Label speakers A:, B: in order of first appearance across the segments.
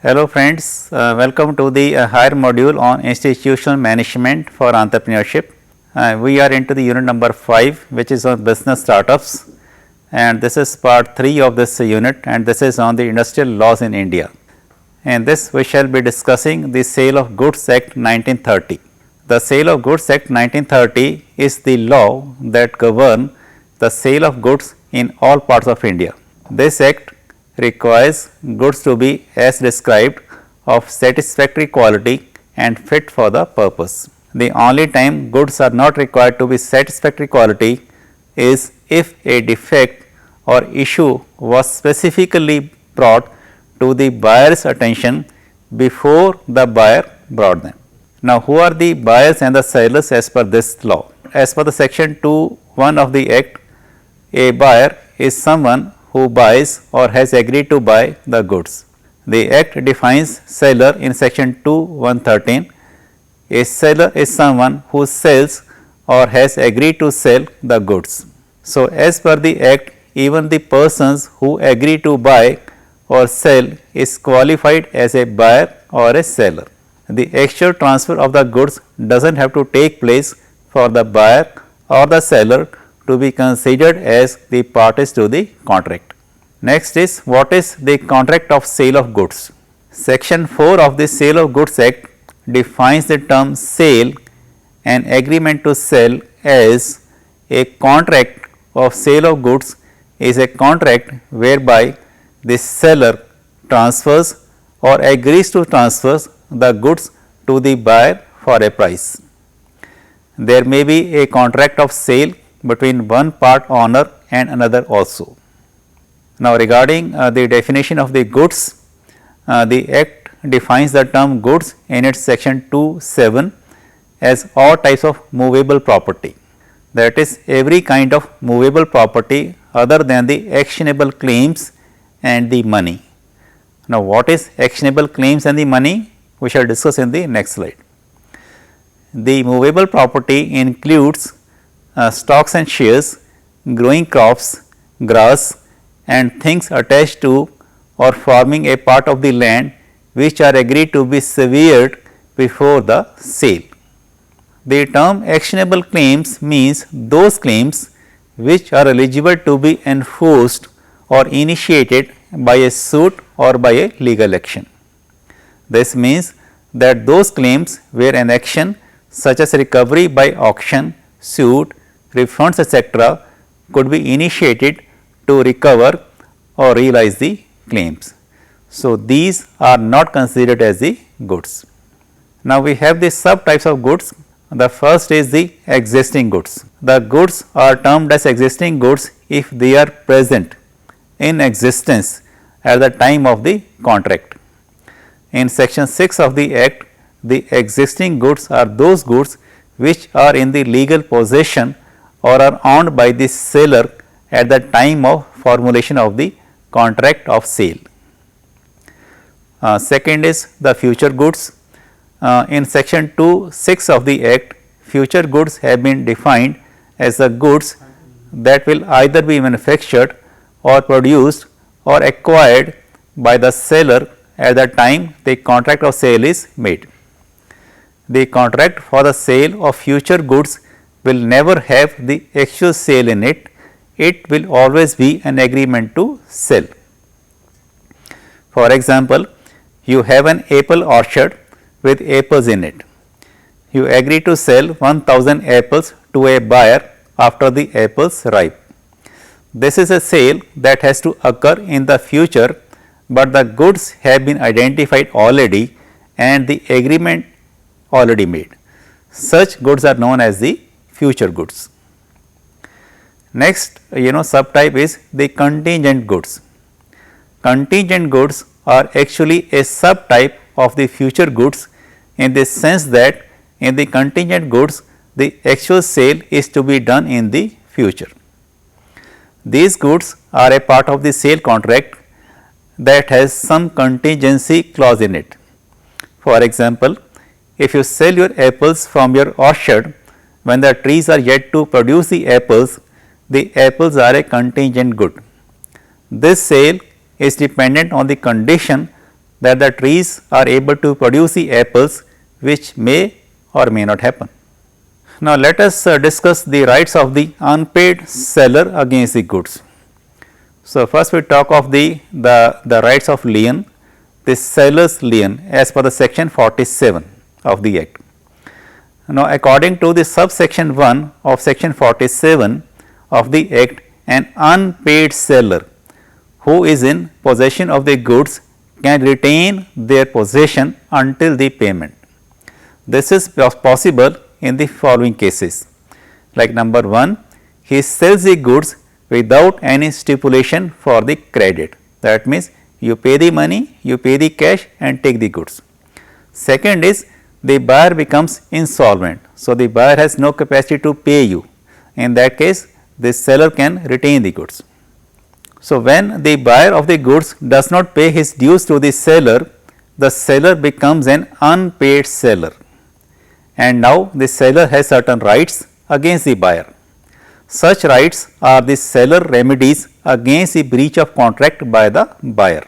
A: Hello friends, welcome to the higher module on institutional management for entrepreneurship. We are into the unit number 5, which is on business startups, and this is part 3 of this unit, and this is on the industrial laws in India. In this we shall be discussing the Sale of Goods Act 1930. The Sale of Goods Act 1930 is the law that governs the sale of goods in all parts of India. This act requires goods to be as described of satisfactory quality and fit for the purpose. The only time goods are not required to be satisfactory quality is if a defect or issue was specifically brought to the buyer's attention before the buyer brought them. Now, who are the buyers and the sellers as per this law? As per the section 2(1) of the act, a buyer is someone who buys or has agreed to buy the goods. The act defines seller in section 2(1)(13). A seller is someone who sells or has agreed to sell the goods. So, as per the act, even the persons who agree to buy or sell is qualified as a buyer or a seller. The actual transfer of the goods does not have to take place for the buyer or the seller to be considered as the parties to the contract. Next is, what is the contract of sale of goods? Section 4 of the Sale of Goods Act defines the term sale and agreement to sell as a contract of sale of goods is a contract whereby the seller transfers or agrees to transfer the goods to the buyer for a price. There may be a contract of sale between one part owner and another also. Now, regarding the definition of the goods, the act defines the term goods in its section 2(7) as all types of movable property, that is every kind of movable property other than the actionable claims and the money. Now, what is actionable claims and the money? We shall discuss in the next slide. The movable property includes stocks and shares, growing crops, grass and things attached to or forming a part of the land which are agreed to be severed before the sale. The term actionable claims means those claims which are eligible to be enforced or initiated by a suit or by a legal action. This means that those claims where an action such as recovery by auction, suit, refunds etc. could be initiated to recover or realize the claims. So, these are not considered as the goods. Now, we have the subtypes of goods. The first is the existing goods. The goods are termed as existing goods if they are present in existence at the time of the contract. In section 6 of the act, the existing goods are those goods which are in the legal possession or are owned by the seller at the time of formulation of the contract of sale. Second is the future goods. In section 2(6) of the act, future goods have been defined as the goods that will either be manufactured or produced or acquired by the seller at the time the contract of sale is made. The contract for the sale of future goods will never have the actual sale in it. It will always be an agreement to sell. For example, you have an apple orchard with apples in it. You agree to sell 1000 apples to a buyer after the apples ripe. This is a sale that has to occur in the future, but the goods have been identified already and the agreement already made. Such goods are known as the future goods. Next, subtype is the contingent goods. Contingent goods are actually a subtype of the future goods in the sense that in the contingent goods the actual sale is to be done in the future. These goods are a part of the sale contract that has some contingency clause in it. For example, if you sell your apples from your orchard when the trees are yet to produce the apples are a contingent good. This sale is dependent on the condition that the trees are able to produce the apples which may or may not happen. Now, let us discuss the rights of the unpaid seller against the goods. So, first we talk of the rights of lien, the seller's lien as per the section 47 of the Act. Now, according to the subsection 1 of section 47 of the Act, an unpaid seller who is in possession of the goods can retain their possession until the payment. This is possible in the following cases, like number 1, he sells the goods without any stipulation for the credit. That means, you pay the money, you pay the cash and take the goods. Second is, the buyer becomes insolvent. So, the buyer has no capacity to pay you. In that case, the seller can retain the goods. So, when the buyer of the goods does not pay his dues to the seller becomes an unpaid seller, and now the seller has certain rights against the buyer. Such rights are the seller remedies against the breach of contract by the buyer.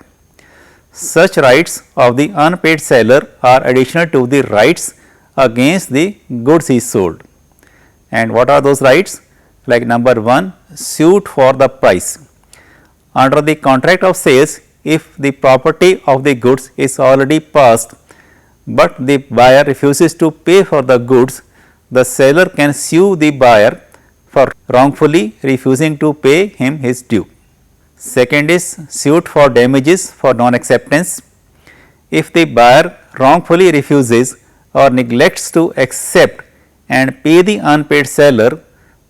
A: Such rights of the unpaid seller are additional to the rights against the goods he sold. And what are those rights? Like number 1, suit for the price. Under the contract of sales, if the property of the goods is already passed, but the buyer refuses to pay for the goods, the seller can sue the buyer for wrongfully refusing to pay him his due. Second is suit for damages for non-acceptance. If the buyer wrongfully refuses or neglects to accept and pay the unpaid seller,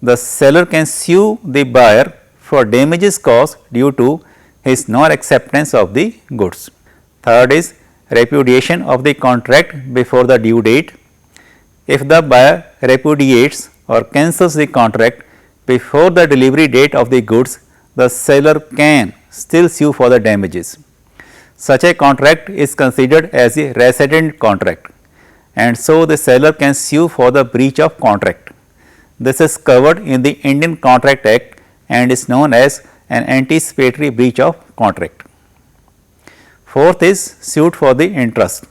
A: the seller can sue the buyer for damages caused due to his non-acceptance of the goods. Third is repudiation of the contract before the due date. If the buyer repudiates or cancels the contract before the delivery date of the goods, the seller can still sue for the damages. Such a contract is considered as a resident contract, and so the seller can sue for the breach of contract. This is covered in the Indian Contract Act and is known as an anticipatory breach of contract. Fourth is suit for the interest.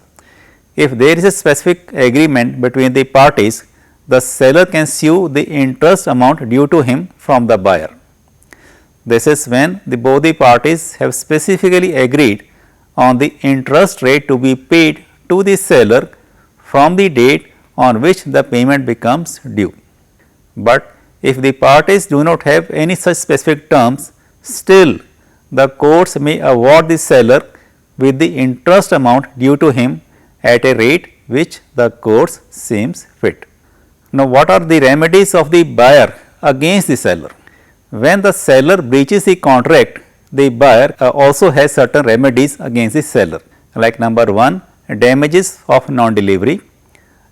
A: If there is a specific agreement between the parties, the seller can sue the interest amount due to him from the buyer. This is when both the parties have specifically agreed on the interest rate to be paid to the seller from the date on which the payment becomes due. But if the parties do not have any such specific terms, still the courts may award the seller with the interest amount due to him at a rate which the courts seems fit. Now, what are the remedies of the buyer against the seller? When the seller breaches the contract, the buyer also has certain remedies against the seller, like number 1, damages of non-delivery.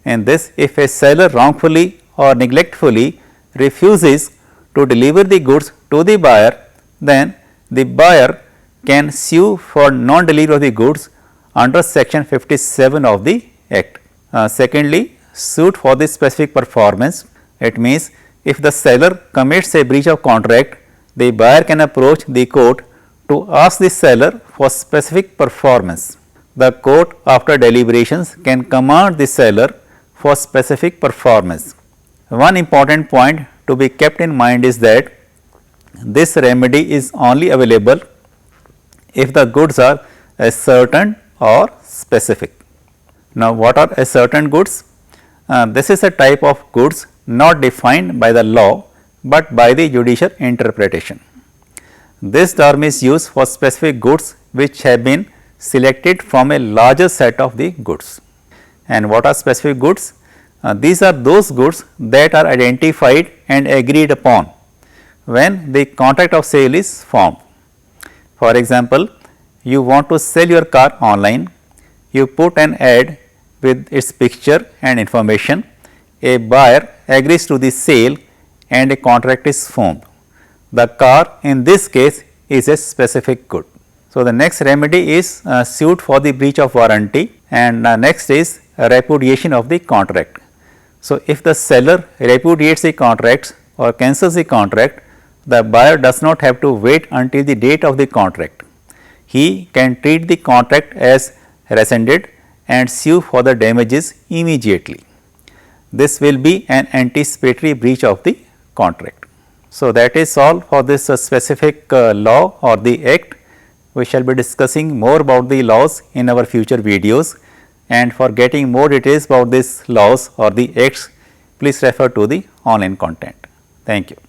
A: In this, if a seller wrongfully or neglectfully refuses to deliver the goods to the buyer, then the buyer can sue for non-delivery of the goods under section 57 of the Act. Secondly, suit for the specific performance. It means if the seller commits a breach of contract, the buyer can approach the court to ask the seller for specific performance. The court, after deliberations, can command the seller for specific performance. One important point to be kept in mind is that this remedy is only available if the goods are ascertained or specific. Now, what are ascertained goods? This is a type of goods not defined by the law, but by the judicial interpretation. This term is used for specific goods which have been selected from a larger set of the goods. And what are specific goods? These are those goods that are identified and agreed upon when the contract of sale is formed. For example, you want to sell your car online, you put an ad with its picture and information, a buyer agrees to the sale and a contract is formed. The car in this case is a specific good. So, the next remedy is suit for the breach of warranty, and next is repudiation of the contract. So, if the seller repudiates the contract or cancels the contract, the buyer does not have to wait until the date of the contract. He can treat the contract as rescinded and sue for the damages immediately. This will be an anticipatory breach of the contract. So, that is all for this specific law or the act. We shall be discussing more about the laws in our future videos, and for getting more details about these laws or the acts, please refer to the online content. Thank you.